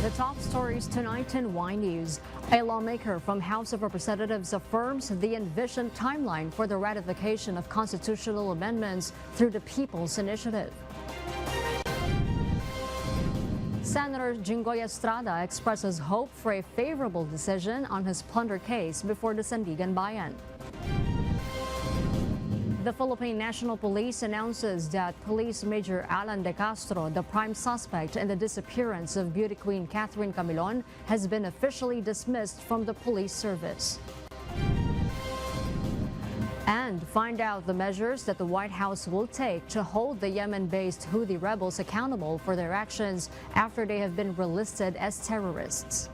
The top stories tonight in Y News. A lawmaker from House of Representatives affirms the envisioned timeline for the ratification of constitutional amendments through the People's Initiative. Senator Jinggoy expresses hope for a favorable decision on his plunder case before the Sandigan Bayan. The Philippine National Police announces that Police Major Alan De Castro, the prime suspect in the disappearance of beauty queen Catherine Camilon, has been officially dismissed from the police service. And find out the measures that the White House will take to hold the Yemen-based Houthi rebels accountable for their actions after they have been relisted as terrorists.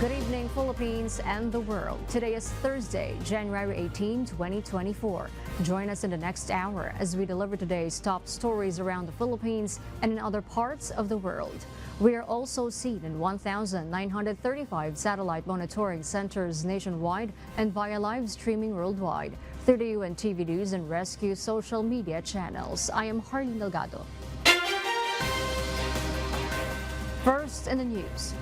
Good evening, Philippines and the world. Today is Thursday, January 18, 2024. Join us in the next hour as we deliver today's top stories around the Philippines and in other parts of the world. We are also seen in 1,935 satellite monitoring centers nationwide and via live streaming worldwide through the UNTV News and Rescue social media channels. I am Harleen Delgado. First in the news.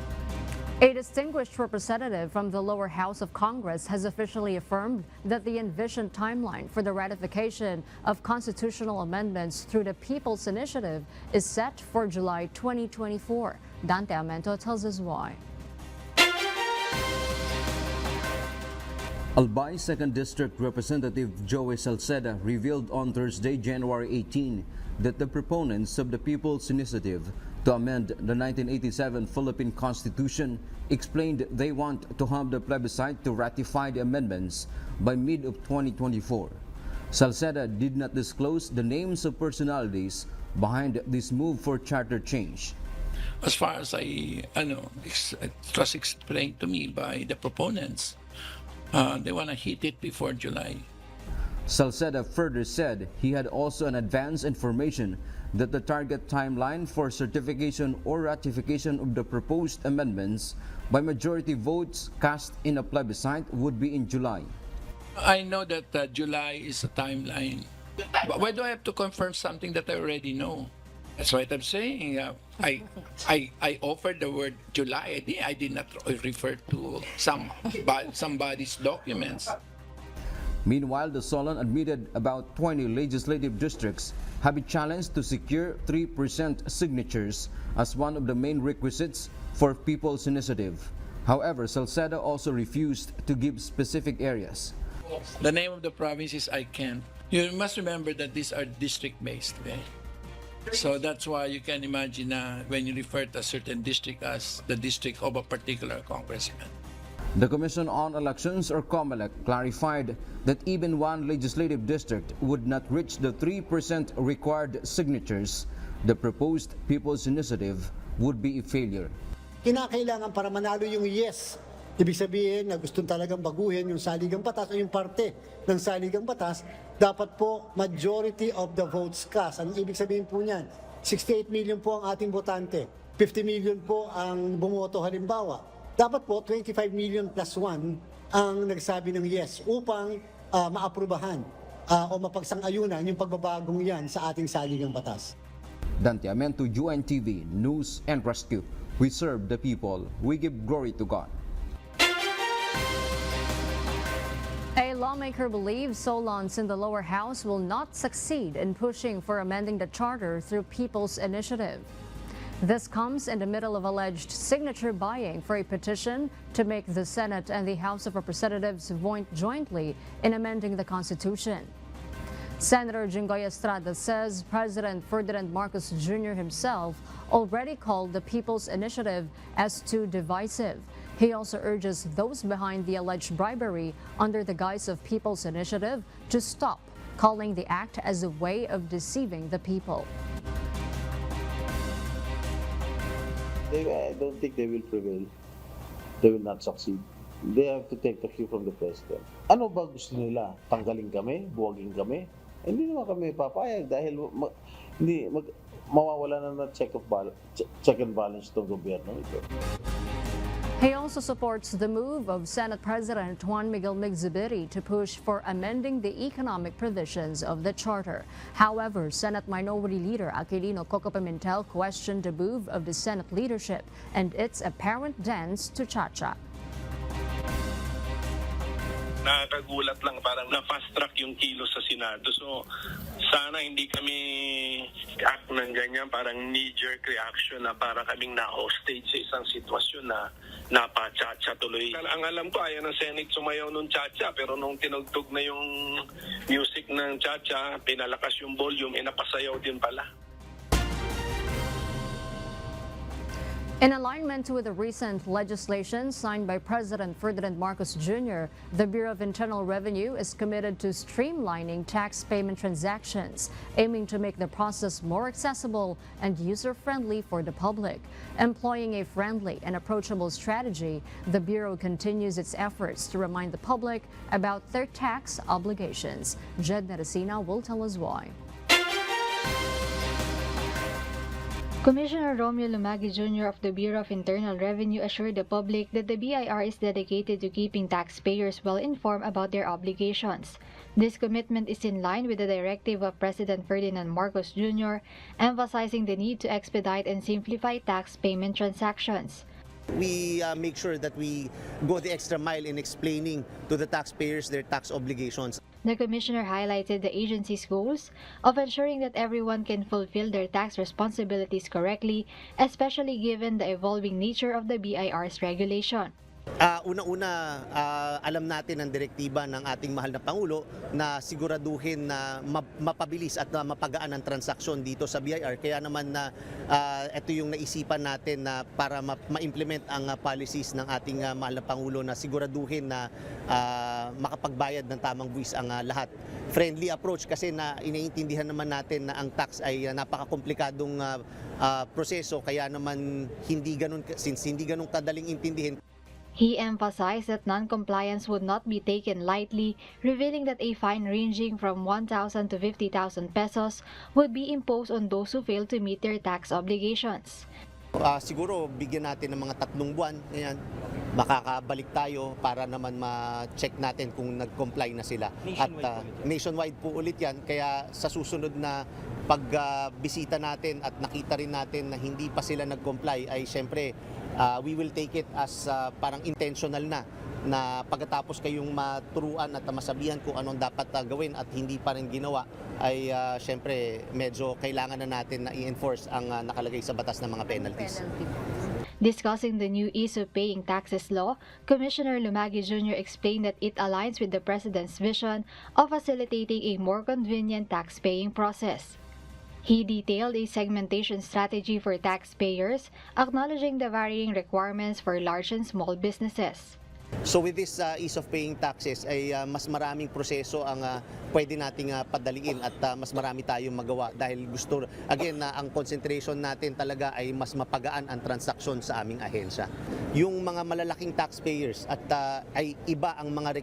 A distinguished representative from the lower house of Congress has officially affirmed that the envisioned timeline for the ratification of constitutional amendments through the People's Initiative is set for July 2024. Dante Amento tells us why. Albay 2nd District Representative Joey Salceda revealed on Thursday, January 18, that the proponents of the People's Initiative to amend the 1987 Philippine Constitution explained they want to have the plebiscite to ratify the amendments by mid of 2024. Salceda did not disclose the names of personalities behind this move for charter change. As far as it was explained to me by the proponents, they want to hit it before July. Salceda further said he had also an advance information that the target timeline for certification or ratification of the proposed amendments by majority votes cast in a plebiscite would be in July. I know that July is a timeline, but why do I have to confirm something that I already know? That's what I'm saying. I offered the word July. I did not refer to somebody's documents. Meanwhile, the Solon admitted about 20 legislative districts have been challenged to secure 3% signatures as one of the main requisites for People's Initiative. However, Salceda also refused to give specific areas. The name of the province is I can't. You must remember that these are district-based. Okay? So that's why you can imagine when you refer to a certain district as the district of a particular congressman. The Commission on Elections, or COMELEC, clarified that even one legislative district would not reach the 3% required signatures. The proposed People's Initiative would be a failure. Kinakailangan para manalo yung yes. Ibig sabihin na gusto talagang baguhin yung saligang batas o yung parte ng saligang batas, dapat po majority of the votes cast. Ang ibig sabihin po niyan, 68 million po ang ating botante, 50 million po ang bumoto halimbawa. Dapat po 25 million plus 1 ang nagsabi ng yes upang maaprubahan o mapagsang-ayunan yung pagbabagong yan sa ating saligang batas. Dante Amento, UNTV News and Rescue. We serve the people. We give glory to God. A lawmaker believes Solons in the lower house will not succeed in pushing for amending the charter through People's Initiative. This comes in the middle of alleged signature buying for a petition to make the Senate and the House of Representatives vote jointly in amending the Constitution. Senator Jinggoy says President Ferdinand Marcos Jr. himself already called the People's Initiative as too divisive. He also urges those behind the alleged bribery under the guise of People's Initiative to stop calling the act as a way of deceiving the people. I don't think they will prevail. They will not succeed. They have to take the cue from the president. Ano ba gusto nila? Tanggalin kami? Buwagin kami? Hindi naman kami papayag dahil mawawala na check and balance itong gobyerno ito. He also supports the move of Senate President Juan Miguel Migzubiri to push for amending the economic provisions of the charter. However, Senate Minority Leader Aquilino Coco Pimentel questioned the move of the Senate leadership and its apparent dance to Chacha. Nakakagulat lang, parang na-fast track yung kilo sa Senado. So, sana hindi kami act ng ganyan, parang knee-jerk reaction na parang kaming na-hostage sa isang sitwasyon na napa-chacha tuloy. Ang alam ko, ayaw ng Senate sumayaw nung chacha, pero nung tinugtog na yung music ng chacha, pinalakas yung volume, napasayaw din pala. In alignment with the recent legislation signed by President Ferdinand Marcos Jr., the Bureau of Internal Revenue is committed to streamlining tax payment transactions, aiming to make the process more accessible and user-friendly for the public. Employing a friendly and approachable strategy, the Bureau continues its efforts to remind the public about their tax obligations. Jed Neresina will tell us why. Commissioner Romeo Lumagi Jr. of the Bureau of Internal Revenue assured the public that the BIR is dedicated to keeping taxpayers well informed about their obligations. This commitment is in line with the directive of President Ferdinand Marcos Jr., emphasizing the need to expedite and simplify tax payment transactions. We make sure that we go the extra mile in explaining to the taxpayers their tax obligations. The Commissioner highlighted the agency's goals of ensuring that everyone can fulfill their tax responsibilities correctly, especially given the evolving nature of the BIR's regulation. Una-una, alam natin ang direktiba ng ating mahal na Pangulo na siguraduhin na mapabilis at mapagaan ang transaksyon dito sa BIR. Kaya naman na ito yung naisipan natin na para ma-implement ang policies ng ating mahal na Pangulo na siguraduhin na makapagbayad ng tamang buwis ang lahat. Friendly approach kasi na iniintindihan naman natin na ang tax ay napakakomplikadong proseso, kaya naman hindi ganun kadaling intindihin. He emphasized that non-compliance would not be taken lightly, revealing that a fine ranging from 1,000 to 50,000 pesos would be imposed on those who fail to meet their tax obligations. Siguro bigyan natin ng mga 3 buwan, yan, makakabalik tayo para naman ma-check natin kung nag-comply na sila. Nationwide po ulit yan, kaya sa susunod na pagbisita natin at nakita rin natin na hindi pa sila nag-comply ay syempre we will take it as parang intentional na pagkatapos kayong maturuan at masabihan kung anong dapat gawin at hindi pa rin ginawa ay syempre medyo kailangan na natin na i-enforce ang nakalagay sa batas ng mga penalties. Discussing the new ease of paying taxes law, Commissioner Lumagi Jr. explained that it aligns with the President's vision of facilitating a more convenient tax-paying process. He detailed a segmentation strategy for taxpayers, acknowledging the varying requirements for large and small businesses. So with this ease of paying taxes ay mas maraming proseso ang pwede nating padaliin at mas marami tayong magawa dahil gusto, again, na ang concentration natin talaga ay mas mapagaan ang transaksyon sa aming ahensya. Yung mga malalaking taxpayers at ay iba ang mga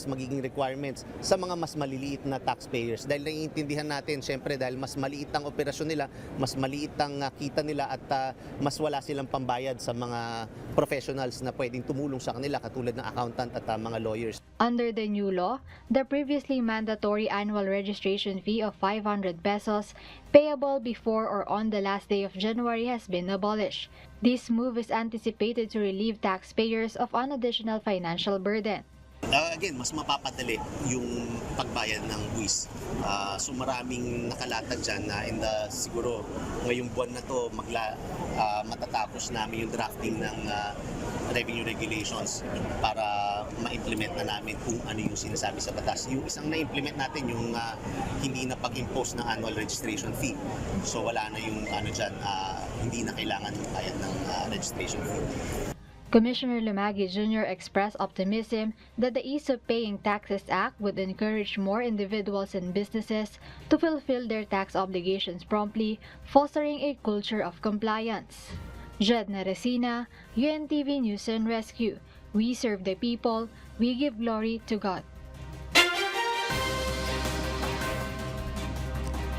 magiging requirements sa mga mas maliliit na taxpayers dahil naiintindihan natin syempre dahil mas maliit ang operasyon nila, mas maliit ang kita nila at mas wala silang pambayad sa mga professionals na pwedeng tumulong sa kanila katulad ng accountant at mga lawyers. Under the new law, the previously mandatory annual registration fee of 500 pesos payable before or on the last day of January has been abolished. This move is anticipated to relieve taxpayers of an additional financial burden. Again, mas mapapadali yung pagbayad ng buwis. So maraming nakalatag dyan na siguro ngayong buwan na to matatapos namin yung drafting ng revenue regulations para ma-implement na namin kung ano yung sinasabi sa batas. Yung isang na-implement natin yung hindi na pag-impose ng annual registration fee. So wala na yung hindi na kailangan bayad ng registration fee. Commissioner Lumagi Jr. expressed optimism that the Ease of Paying Taxes Act would encourage more individuals and businesses to fulfill their tax obligations promptly, fostering a culture of compliance. Jed Neresina, UNTV News and Rescue. We serve the people, we give glory to God.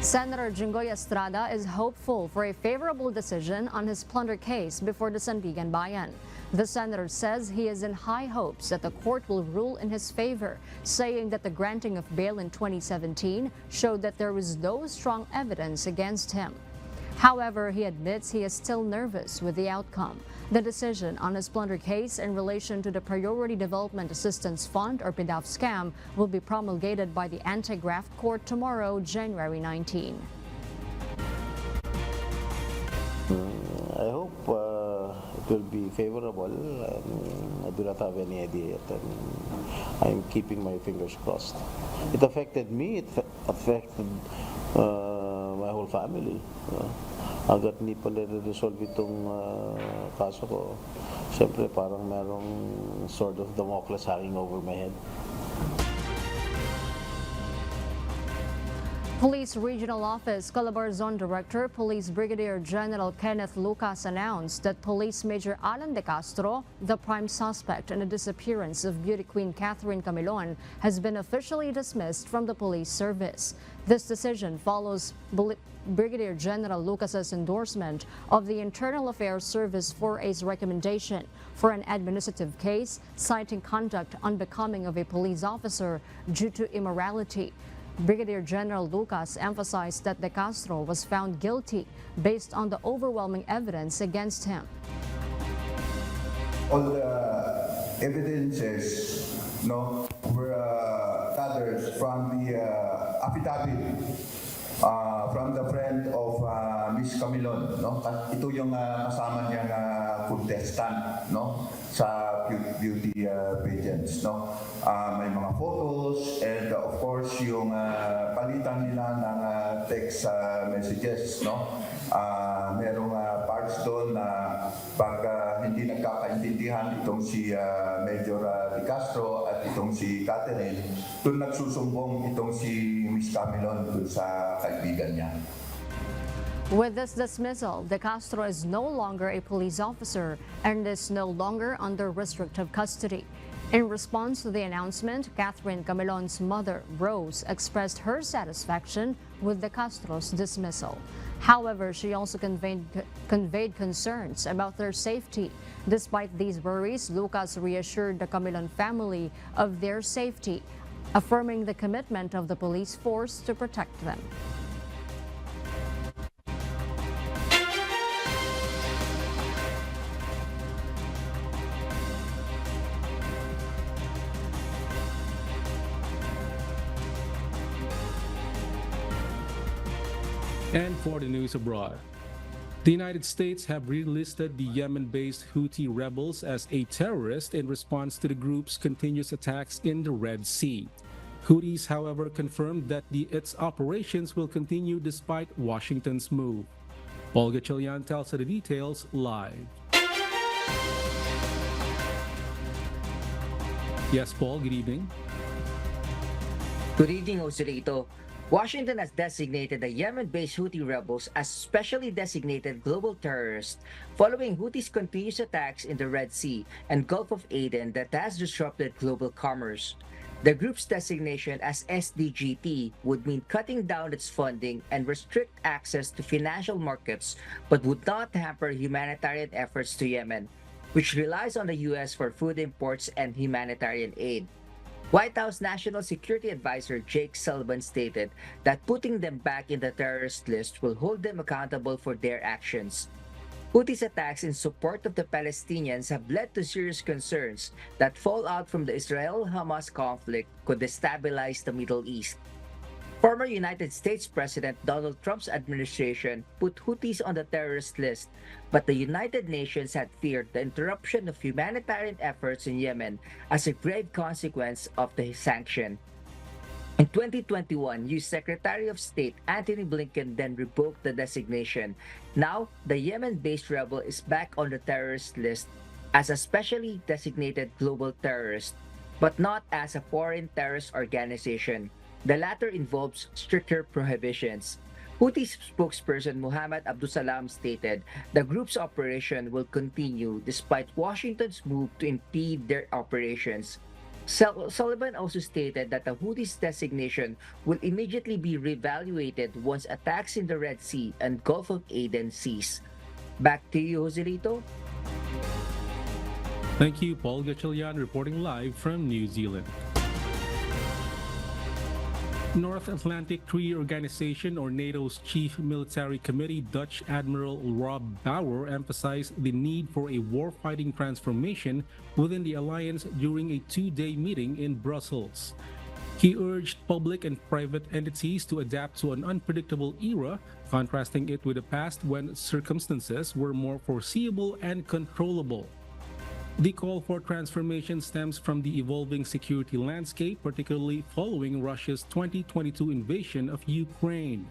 Senator Jinggoy is hopeful for a favorable decision on his plunder case before the Sandigan Bayan. The senator says he is in high hopes that the court will rule in his favor, saying that the granting of bail in 2017 showed that there was no strong evidence against him. However, he admits he is still nervous with the outcome. The decision on his plunder case in relation to the Priority Development Assistance Fund or PDAF scam will be promulgated by the Anti-Graft Court tomorrow, January 19. I hope it will be favorable. I do not have any idea yet. I'm keeping my fingers crossed. It affected me. It affected my whole family. Agad hindi pa nire-resolve itong kaso ko. Siyempre parang merong sword of Damocles hanging over my head. Police Regional Office Calabar Zone Director Police Brigadier General Kenneth Lucas announced that Police Major Alan De Castro, the prime suspect in the disappearance of beauty queen Catherine Camilon, has been officially dismissed from the police service. This decision follows Brigadier General Lucas's endorsement of the Internal Affairs Service 4A's recommendation for an administrative case citing conduct unbecoming of a police officer due to immorality. Brigadier General Lucas emphasized that De Castro was found guilty based on the overwhelming evidence against him. All the evidences were gathered from the affidavit from the friend of Miss Camilon. Ito yung kasama niyang contestant sa beauty pageants. May mga photos and of course yung palitan nila ng text messages. Merong parts doon na pag hindi nagkakaintindihan itong si Major De Castro at itong si Catherine, doon nagsusumbong itong si Miss Camilon doon sa kaibigan niya. With this dismissal, De Castro is no longer a police officer and is no longer under restrictive custody. In response to the announcement, Catherine Camilon's mother, Rose, expressed her satisfaction with De Castro's dismissal. However, she also conveyed concerns about their safety. Despite these worries, Lucas reassured the Camilon family of their safety, affirming the commitment of the police force to protect them. And for the news abroad, the United States have relisted the Yemen-based Houthi rebels as a terrorist in response to the group's continuous attacks in the Red Sea. Houthis, however, confirmed that its operations will continue despite Washington's move. Olga Chilian tells us the details live. Yes, Paul, good evening. Good evening, Joselito. Washington has designated the Yemen-based Houthi rebels as specially designated global terrorists following Houthis' continuous attacks in the Red Sea and Gulf of Aden that has disrupted global commerce. The group's designation as SDGT would mean cutting down its funding and restrict access to financial markets, but would not hamper humanitarian efforts to Yemen, which relies on the U.S. for food imports and humanitarian aid. White House National Security Advisor Jake Sullivan stated that putting them back in the terrorist list will hold them accountable for their actions. Houthis' attacks in support of the Palestinians have led to serious concerns that fallout from the Israel-Hamas conflict could destabilize the Middle East. Former United States President Donald Trump's administration put Houthis on the terrorist list, but the United Nations had feared the interruption of humanitarian efforts in Yemen as a grave consequence of the sanction. In 2021, U.S. Secretary of State Antony Blinken then revoked the designation. Now, the Yemen-based rebel is back on the terrorist list as a specially designated global terrorist, but not as a foreign terrorist organization. The latter involves stricter prohibitions. Houthi spokesperson Muhammad Abdusalam stated the group's operation will continue despite Washington's move to impede their operations. Sullivan also stated that the Houthis' designation will immediately be reevaluated once attacks in the Red Sea and Gulf of Aden cease. Back to you, Joselito. Thank you, Paul Gatchalian, reporting live from New Zealand. North Atlantic Treaty Organization, or NATO's Chief Military Committee, Dutch Admiral Rob Bauer, emphasized the need for a warfighting transformation within the alliance during a two-day meeting in Brussels. He urged public and private entities to adapt to an unpredictable era, contrasting it with the past when circumstances were more foreseeable and controllable. The call for transformation stems from the evolving security landscape, particularly following Russia's 2022 invasion of Ukraine.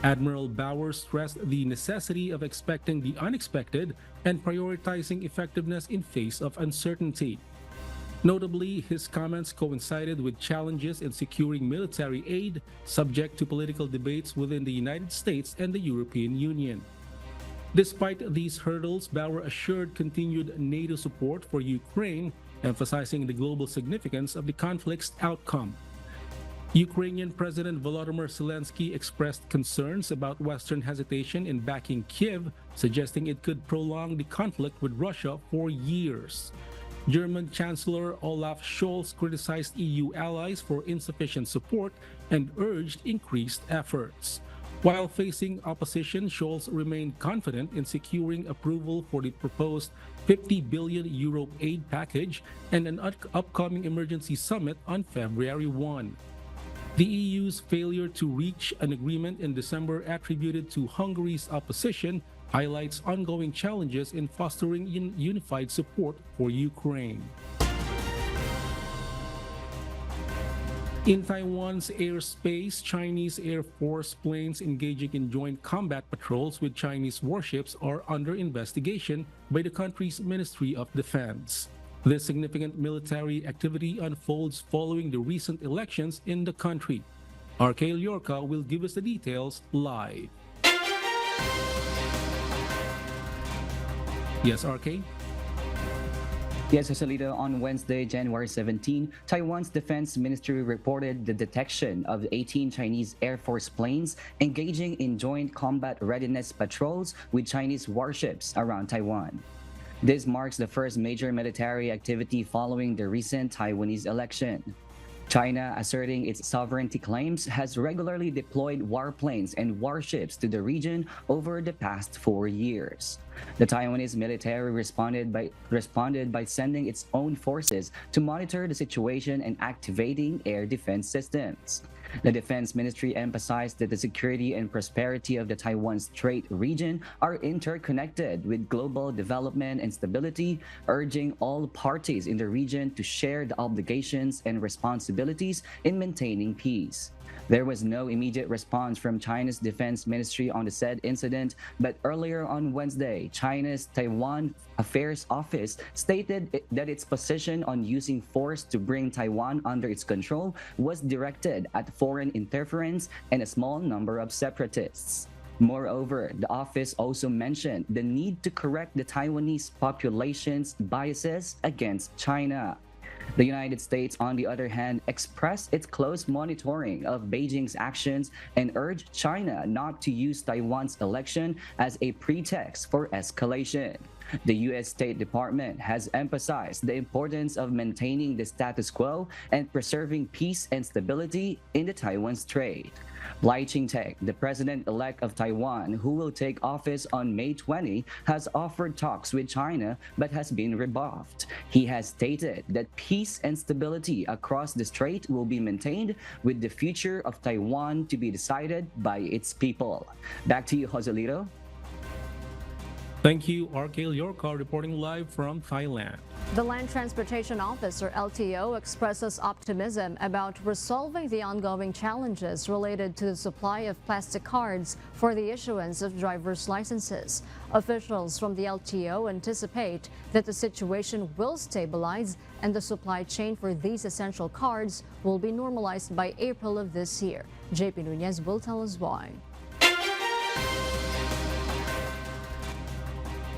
Admiral Bauer stressed the necessity of expecting the unexpected and prioritizing effectiveness in face of uncertainty. Notably, his comments coincided with challenges in securing military aid, subject to political debates within the United States and the European Union. Despite these hurdles, Bauer assured continued NATO support for Ukraine, emphasizing the global significance of the conflict's outcome. Ukrainian President Volodymyr Zelensky expressed concerns about Western hesitation in backing Kiev, suggesting it could prolong the conflict with Russia for years. German Chancellor Olaf Scholz criticized EU allies for insufficient support and urged increased efforts. While facing opposition, Scholz remained confident in securing approval for the proposed €50 billion aid package and an upcoming emergency summit on February 1. The EU's failure to reach an agreement in December, attributed to Hungary's opposition, highlights ongoing challenges in fostering unified support for Ukraine. In Taiwan's airspace, Chinese Air Force planes engaging in joint combat patrols with Chinese warships are under investigation by the country's Ministry of Defense. This significant military activity unfolds following the recent elections in the country. RK Llorca will give us the details live. Yes, RK? Yes, Joselito, on Wednesday, January 17, Taiwan's defense ministry reported the detection of 18 Chinese Air Force planes engaging in joint combat readiness patrols with Chinese warships around Taiwan. This marks the first major military activity following the recent Taiwanese election. China, asserting its sovereignty claims, has regularly deployed warplanes and warships to the region over the past 4 years. The Taiwanese military responded by sending its own forces to monitor the situation and activating air defense systems. The Defense Ministry emphasized that the security and prosperity of the Taiwan Strait region are interconnected with global development and stability, urging all parties in the region to share the obligations and responsibilities in maintaining peace. There was no immediate response from China's Defense Ministry on the said incident, but earlier on Wednesday, China's Taiwan Affairs Office stated that its position on using force to bring Taiwan under its control was directed at foreign interference and a small number of separatists. Moreover, the office also mentioned the need to correct the Taiwanese population's biases against China. The United States, on the other hand, expressed its close monitoring of Beijing's actions and urged China not to use Taiwan's election as a pretext for escalation. The U.S. State Department has emphasized the importance of maintaining the status quo and preserving peace and stability in the Taiwan Strait. Lai Ching-te, the president-elect of Taiwan, who will take office on May 20, has offered talks with China but has been rebuffed. He has stated that peace and stability across the strait will be maintained, with the future of Taiwan to be decided by its people. Back to you, Joselito. Thank you, RK Llorca, reporting live from Thailand. The Land Transportation Office, or LTO, expresses optimism about resolving the ongoing challenges related to the supply of plastic cards for the issuance of driver's licenses. Officials from the LTO anticipate that the situation will stabilize and the supply chain for these essential cards will be normalized by April of this year. JP Nunez will tell us why.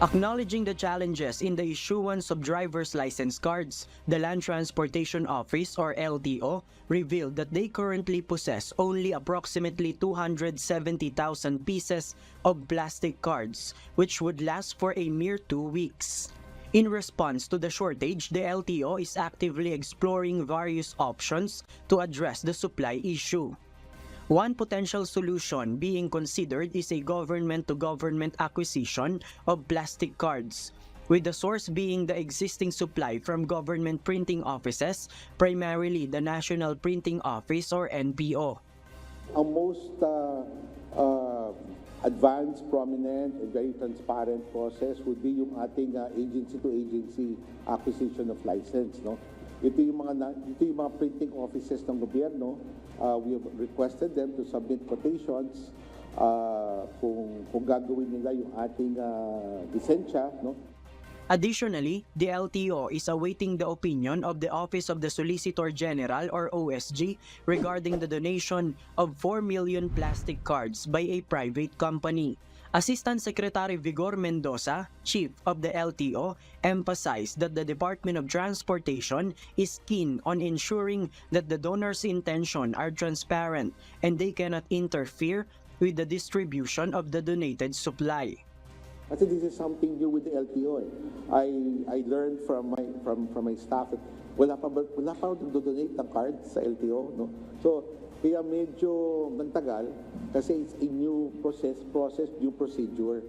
Acknowledging the challenges in the issuance of driver's license cards, the Land Transportation Office, or LTO, revealed that they currently possess only approximately 270,000 pieces of plastic cards, which would last for a mere 2 weeks. In response to the shortage, the LTO is actively exploring various options to address the supply issue. One potential solution being considered is a government-to-government acquisition of plastic cards, with the source being the existing supply from government printing offices, primarily the National Printing Office or NPO. Ang most advanced, prominent, and very transparent process would be yung ating agency-to-agency acquisition of license. No? Ito yung mga printing offices ng gobyerno. We have requested them to submit quotations kung gagawin nila yung ating lisensya. No? Additionally, the LTO is awaiting the opinion of the Office of the Solicitor General or OSG regarding the donation of 4 million plastic cards by a private company. Assistant Secretary Vigor Mendoza, chief of the LTO, emphasized that the Department of Transportation is keen on ensuring that the donors' intentions are transparent and they cannot interfere with the distribution of the donated supply. Kasi this is something new with the LTO. I learned from my staff that wala pa nagdo-donate ng cards sa LTO, no? So kaya medyo nagtagal kasi it's a new new procedure.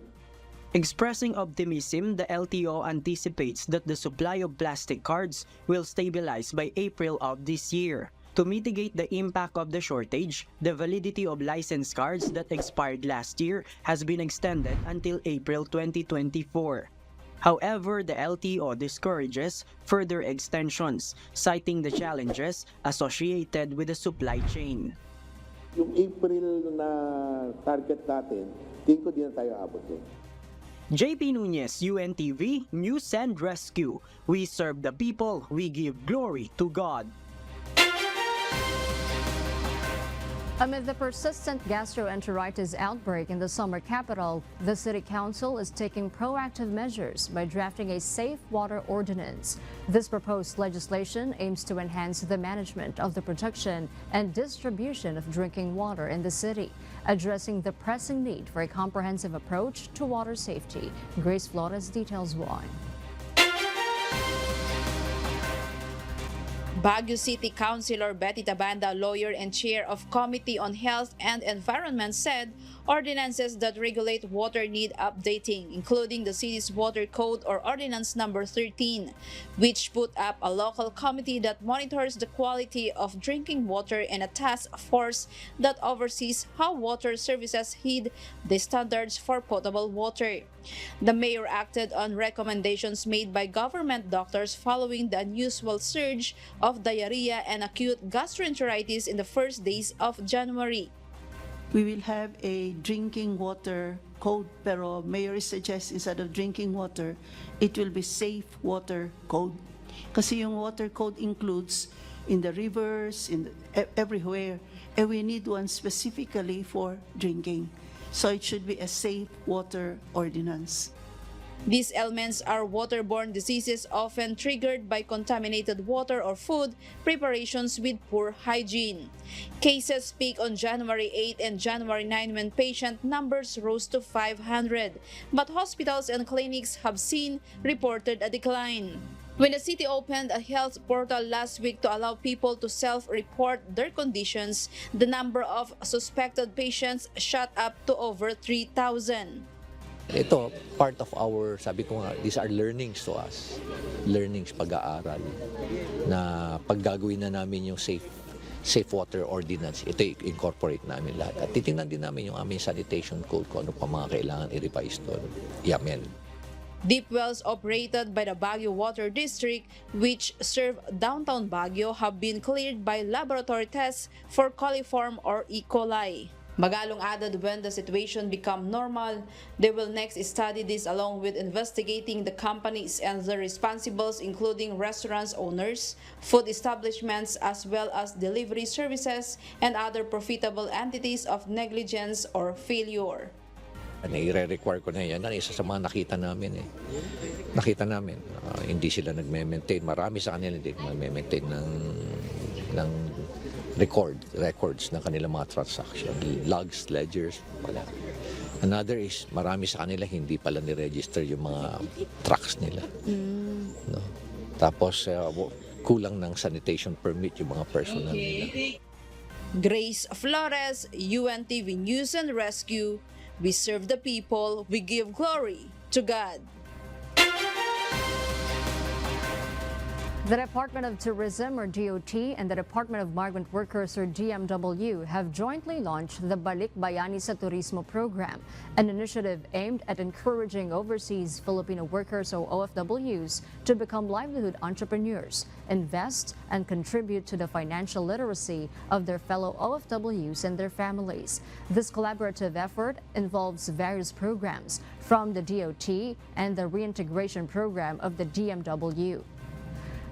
Expressing optimism, the LTO anticipates that the supply of plastic cards will stabilize by April of this year. To mitigate the impact of the shortage, the validity of license cards that expired last year has been extended until April 2024. However, the LTO discourages further extensions, citing the challenges associated with the supply chain. Yung April na target natin, tingin ko di na tayo abot doon. JP Nunez, UNTV, News and Rescue. We serve the people, we give glory to God. Amid the persistent gastroenteritis outbreak in the summer capital, the City Council is taking proactive measures by drafting a safe water ordinance. This proposed legislation aims to enhance the management of the production and distribution of drinking water in the city, addressing the pressing need for a comprehensive approach to water safety. Grace Flores details why. Baguio City Councilor Betty Tabanda, lawyer and chair of Committee on Health and Environment, said ordinances that regulate water need updating, including the city's water code or ordinance number 13, which put up a local committee that monitors the quality of drinking water and a task force that oversees how water services heed the standards for potable water. The mayor acted on recommendations made by government doctors following the unusual surge of diarrhea and acute gastroenteritis in the first days of January. We will have a drinking water code, pero mayor suggests instead of drinking water, it will be safe water code. Kasi yung water code includes in the rivers, everywhere, and we need one specifically for drinking. So it should be a safe water ordinance. These elements are waterborne diseases often triggered by contaminated water or food preparations with poor hygiene. Cases peaked on January 8 and January 9 when patient numbers rose to 500, but hospitals and clinics have seen reported a decline. When the city opened a health portal last week to allow people to self-report their conditions, the number of suspected patients shot up to over 3,000. Ito, part of our, sabi ko nga, these are learnings to us. Learnings, pag-aaral, na paggagawin na namin yung safe water ordinance, ito incorporate namin lahat. At titingnan din namin yung aming sanitation code kung ano pa mga kailangan i-revise doon, i-amend. Deep wells operated by the Baguio Water District, which serve downtown Baguio, have been cleared by laboratory tests for coliform or E. coli. Magalong added when the situation become normal, they will next study this along with investigating the companies and the responsibles, including restaurants owners, food establishments, as well as delivery services and other profitable entities of negligence or failure. I-require ko na yan. Isa sa mga nakita namin Nakita namin, hindi sila nagme-maintain. Marami sa kanila hindi nagme-maintain ng records ng kanilang mga transaction, logs, ledgers, wala. Another is, marami sa kanila hindi pala ni-register yung mga trucks nila. No? Tapos, kulang ng sanitation permit yung mga personnel nila. Grace Flores, UNTV News and Rescue. We serve the people, we give glory to God. The Department of Tourism, or DOT, and the Department of Migrant Workers, or DMW, have jointly launched the Balik Bayani sa Turismo program, an initiative aimed at encouraging overseas Filipino workers, or OFWs, to become livelihood entrepreneurs, invest, and contribute to the financial literacy of their fellow OFWs and their families. This collaborative effort involves various programs from the DOT and the reintegration program of the DMW.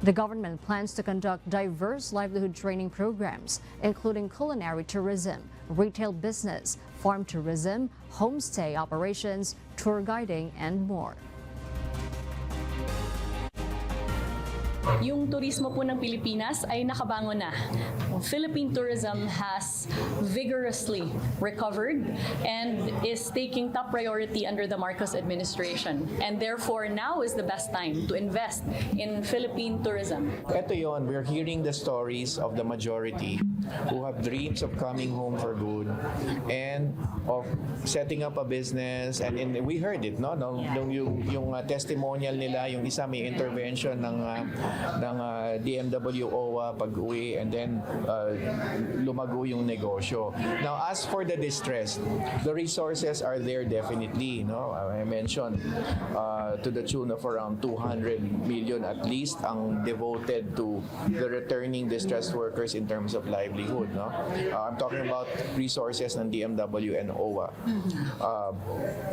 The government plans to conduct diverse livelihood training programs, including culinary tourism, retail business, farm tourism, homestay operations, tour guiding, and more. Yung turismo po ng Pilipinas ay nakabangon na. Philippine tourism has vigorously recovered and is taking top priority under the Marcos administration. And therefore, now is the best time to invest in Philippine tourism. Ito yon, we're hearing the stories of the majority who have dreams of coming home for good and of setting up a business. And we heard it, no? Yung testimonial nila, yung isa may intervention ng DMW OWA pag-uwi, and then lumago yung negosyo. Now, as for the distress, the resources are there definitely. No, I mentioned to the tune of around 200 million at least ang devoted to the returning distressed workers in terms of livelihood. No, I'm talking about resources ng DMW and OWA.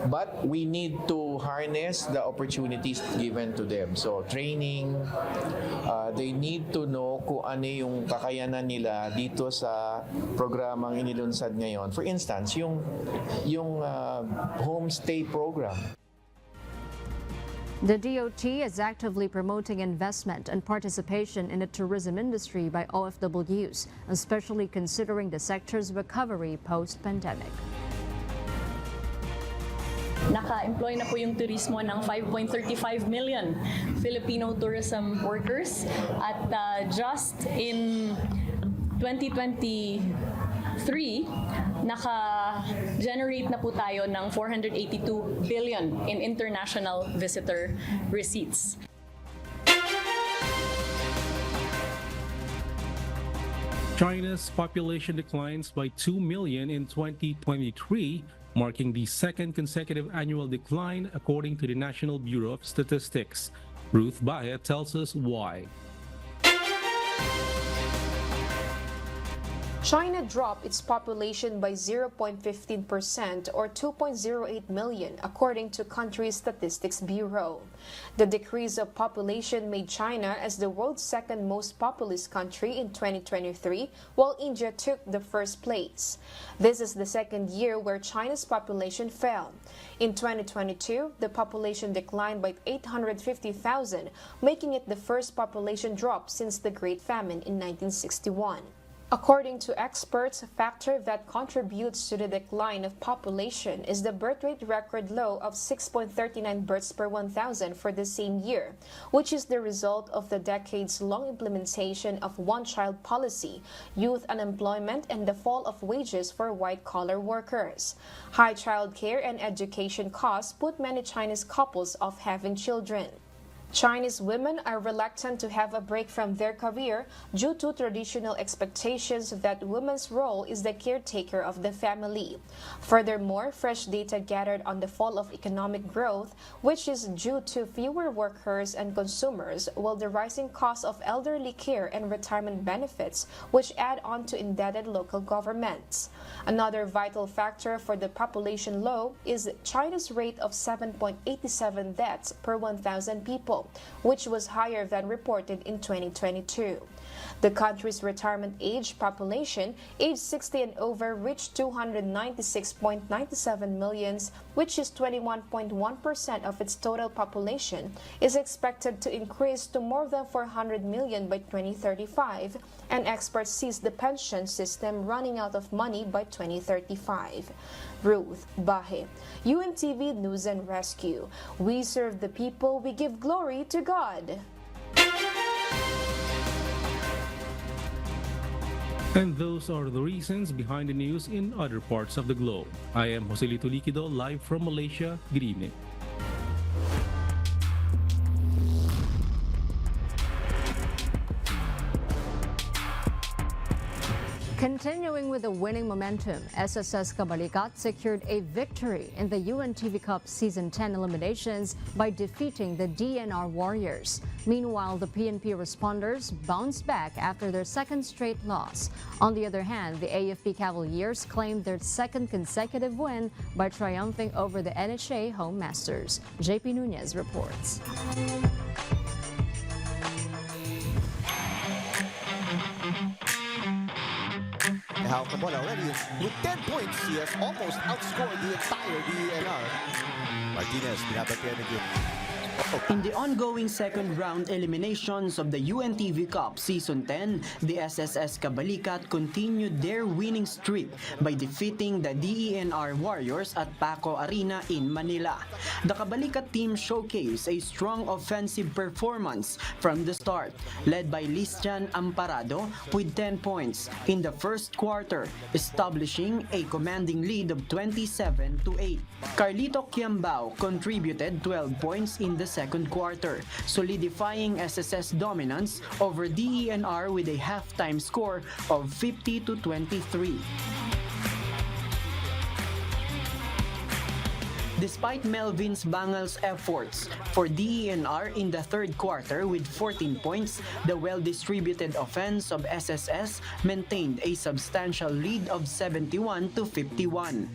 But we need to harness the opportunities given to them. So training. They need to know kung ano yung kakayanan nila dito sa programang inilunsad ngayon. For instance, yung homestay program. The DOT is actively promoting investment and participation in the tourism industry by OFWs, especially considering the sector's recovery post-pandemic. Naka-employ na po yung turismo ng 5.35 million Filipino tourism workers at just in 2023, naka-generate na po tayo ng 482 billion in international visitor receipts. China's population declines by 2 million in 2023, marking the second consecutive annual decline according to the National Bureau of Statistics. Ruth Bahe tells us why. China dropped its population by 0.15% or 2.08 million, according to country's Statistics Bureau. The decrease of population made China as the world's second most populous country in 2023, while India took the first place. This is the second year where China's population fell. In 2022, the population declined by 850,000, making it the first population drop since the Great Famine in 1961. According to experts, a factor that contributes to the decline of population is the birth rate record low of 6.39 births per 1,000 for the same year, which is the result of the decades-long implementation of one-child policy, youth unemployment, and the fall of wages for white-collar workers. High child care and education costs put many Chinese couples off having children. Chinese women are reluctant to have a break from their career due to traditional expectations that women's role is the caretaker of the family. Furthermore, fresh data gathered on the fall of economic growth, which is due to fewer workers and consumers, while the rising cost of elderly care and retirement benefits, which add on to indebted local governments. Another vital factor for the population low is China's rate of 7.87 deaths per 1,000 people, which was higher than reported in 2022. The country's retirement age population, aged 60 and over, reached 296.97 million, which is 21.1% of its total population, is expected to increase to more than 400 million by 2035, and experts see the pension system running out of money by 2035. Ruth Bahe, UNTV News and Rescue. We serve the people, we give glory to God. And those are the reasons behind the news in other parts of the globe. I am Joselito Liquido, live from Malaysia. Good evening. Continuing with the winning momentum, SSS Kabalikat secured a victory in the UNTV Cup Season 10 eliminations by defeating the DNR Warriors. Meanwhile, the PNP responders bounced back after their second straight loss. On the other hand, the AFP Cavaliers claimed their second consecutive win by triumphing over the NHA home masters. JP Nunez reports. Hawk the ball already. With 10 points, he has almost outscored the entire DNR. Martinez, binabatian again. In the ongoing second-round eliminations of the UNTV Cup Season 10, the SSS Kabalikat continued their winning streak by defeating the DENR Warriors at Paco Arena in Manila. The Kabalikat team showcased a strong offensive performance from the start, led by Listian Amparado with 10 points in the first quarter, establishing a commanding lead of 27-8. Carlito Quiambao contributed 12 points in the second quarter, solidifying SSS dominance over DENR with a halftime score of 50-23. Despite Melvin Bangal's efforts for DENR in the third quarter with 14 points, the well-distributed offense of SSS maintained a substantial lead of 71-51.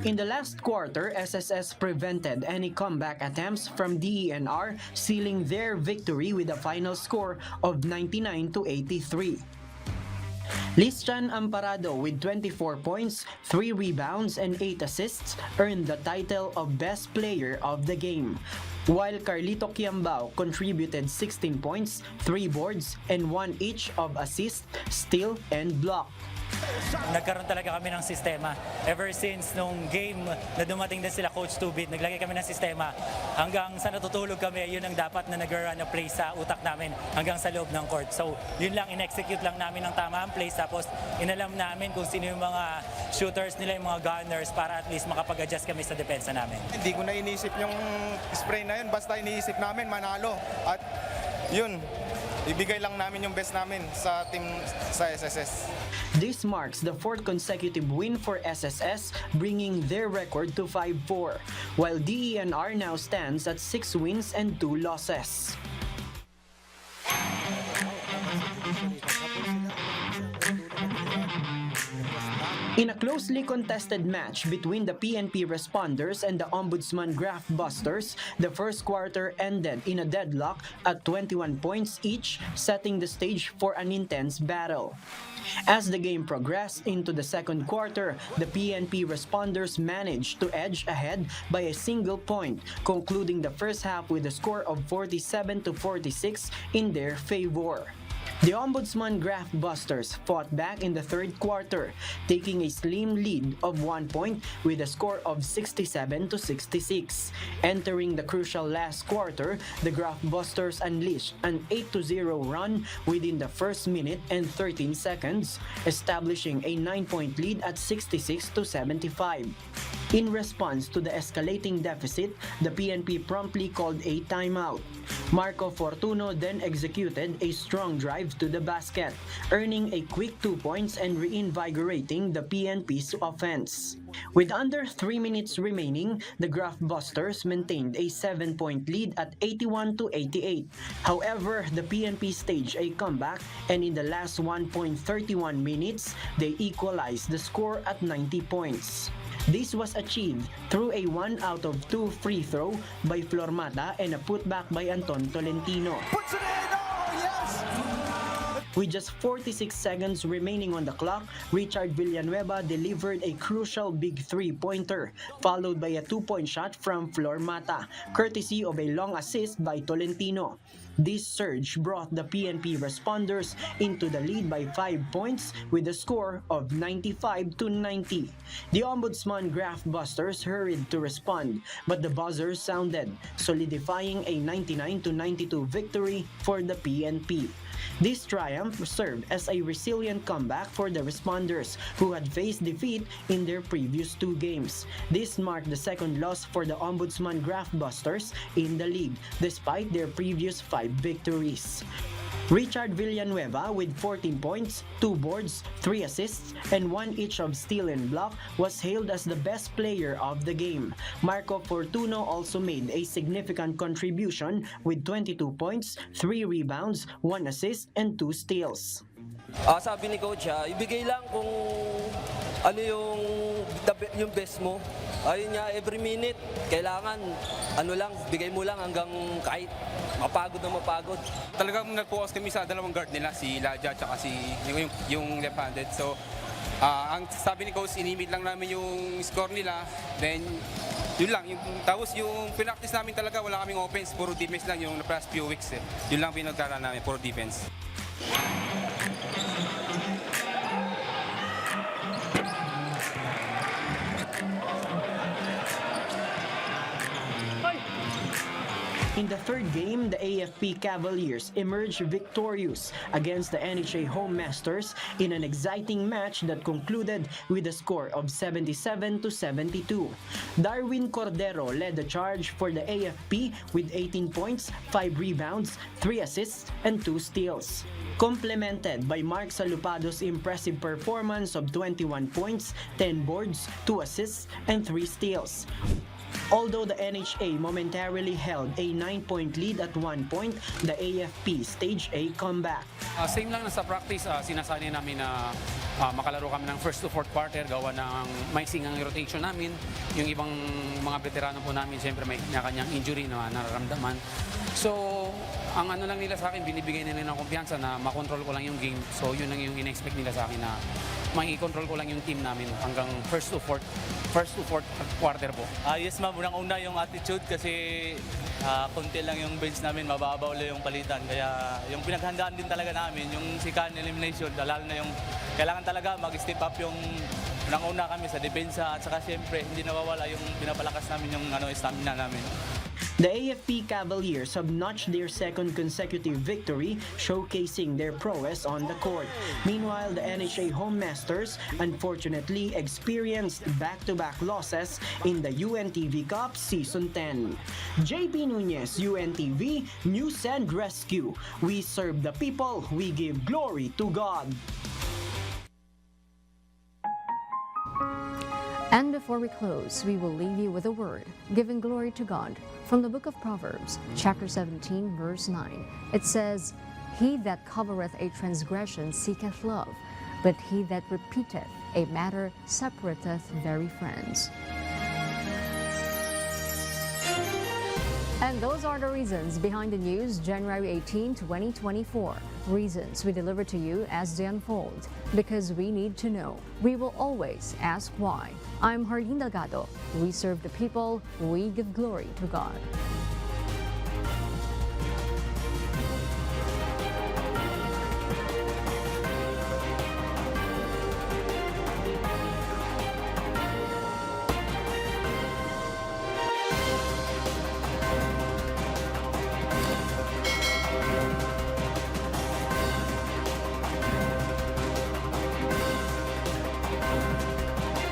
In the last quarter, SSS prevented any comeback attempts from DENR, sealing their victory with a final score of 99-83. Listian Amparado with 24 points, 3 rebounds, and 8 assists earned the title of Best Player of the game, while Carlito Quiambao contributed 16 points, 3 boards, and 1 each of assist, steal, and block. Nagkaroon talaga kami ng sistema. Ever since nung game na dumating din sila Coach Tubit, naglagay kami ng sistema. Hanggang sa natutulog kami, yun ang dapat na nag-run na play sa utak namin hanggang sa loob ng court. So yun lang, in-execute lang namin ng tama ang plays. Tapos inalam namin kung sino yung mga shooters nila, yung mga gunners, para at least makapag-adjust kami sa depensa namin. Hindi ko na inisip yung spray na yun, basta iniisip namin manalo. At yun, ibigay lang namin yung best namin sa team sa SSS. This marks the 4th consecutive win for SSS, bringing their record to 5-4, while DENR now stands at 6 wins and 2 losses. In a closely contested match between the PNP responders and the Ombudsman Graftbusters, the first quarter ended in a deadlock at 21 points each, setting the stage for an intense battle. As the game progressed into the second quarter, the PNP responders managed to edge ahead by a single point, concluding the first half with a score of 47-46 in their favor. The Ombudsman Graftbusters fought back in the third quarter, taking a slim lead of 1 point with a score of 67-66. Entering the crucial last quarter, the Graftbusters unleashed an 8-0 run within the first minute and 13 seconds, establishing a 9-point lead at 66-75. In response to the escalating deficit, the PNP promptly called a timeout. Marco Fortuno then executed a strong drive to the basket, earning a quick 2 points and reinvigorating the PNP's offense. With under 3 minutes remaining, the Graftbusters maintained a 7-point lead at 81-88. However, the PNP staged a comeback, and in the last 1.31 minutes, they equalized the score at 90 points. This was achieved through a 1 out of 2 free throw by Flormata and a putback by Anton Tolentino. Puts it in! Oh, yes! With just 46 seconds remaining on the clock, Richard Villanueva delivered a crucial big three-pointer, followed by a 2-point shot from Flormata, courtesy of a long assist by Tolentino. This surge brought the PNP responders into the lead by 5 points with a score of 95-90. The Ombudsman Graph Busters hurried to respond, but the buzzer sounded, solidifying a 99-92 victory for the PNP. This triumph served as a resilient comeback for the responders, who had faced defeat in their previous 2 games. This marked the second loss for the Ombudsman Graph Busters in the league, despite their previous 5 victories. Richard Villanueva, with 14 points, 2 boards, 3 assists, and 1 each of steal and block, was hailed as the best player of the game. Marco Fortuno also made a significant contribution with 22 points, 3 rebounds, 1 assist, and 2 steals. Sabi ni Coach, ibigay lang kung ano yung best mo. Ayun niya, every minute, kailangan, bigay mo lang hanggang kahit mapagod na mapagod. Talagang nag-focus kami sa dalawang guard nila, si Laja at yung left-handed. So, ang sabi ni Coach, inimit lang namin yung score nila. Then, yun lang. Tapos yung pinaktis namin talaga, wala kaming offense, puro defense lang yung past few weeks. Yun lang pinagkaroon namin, puro defense. In the third game, the AFP Cavaliers emerged victorious against the NHA Home Masters in an exciting match that concluded with a score of 77-72. Darwin Cordero led the charge for the AFP with 18 points, 5 rebounds, 3 assists, and 2 steals. Complemented by Mark Salupado's impressive performance of 21 points, 10 boards, 2 assists, and 3 steals. Although the NHA momentarily held a 9-point lead at one point, the AFP staged a comeback. Same lang na sa practice, sinasanay namin na makalaro kami ng first to fourth quarter, gawa ng maising ang rotation namin. Yung ibang mga veterano po namin, siyempre may kanya-kanyang injury na nararamdaman. So, ang ano lang nila sa akin, binibigay nila ng kumpiyansa na makontrol ko lang yung game. So, yun lang yung in-expect nila sa akin na mai-control ko lang yung team namin hanggang first to fourth quarter po. Yes ma'am, unang-una yung attitude kasi konti lang yung bench namin, mababaw lang yung palitan. Kaya yung pinaghandaan din talaga namin, yung second elimination, lalo na yung kailangan talaga mag-step up yung unang-una kami sa depensa at saka siyempre hindi nawawala yung pinapalakas namin yung stamina namin. The AFP Cavaliers have notched their second consecutive victory, showcasing their prowess on the court. Meanwhile, the NHA Home Masters unfortunately experienced back-to-back losses in the UNTV Cup Season 10. JP Nunez, UNTV, News and Rescue. We serve the people, we give glory to God. And before we close, we will leave you with a word, giving glory to God. From the book of Proverbs, chapter 17, verse 9, it says, He that covereth a transgression seeketh love, but he that repeateth a matter separateth very friends. And those are the reasons behind the news, January 18, 2024. Reasons we deliver to you as they unfold. Because we need to know. We will always ask why. I'm Harleen Delgado. We serve the people. We give glory to God.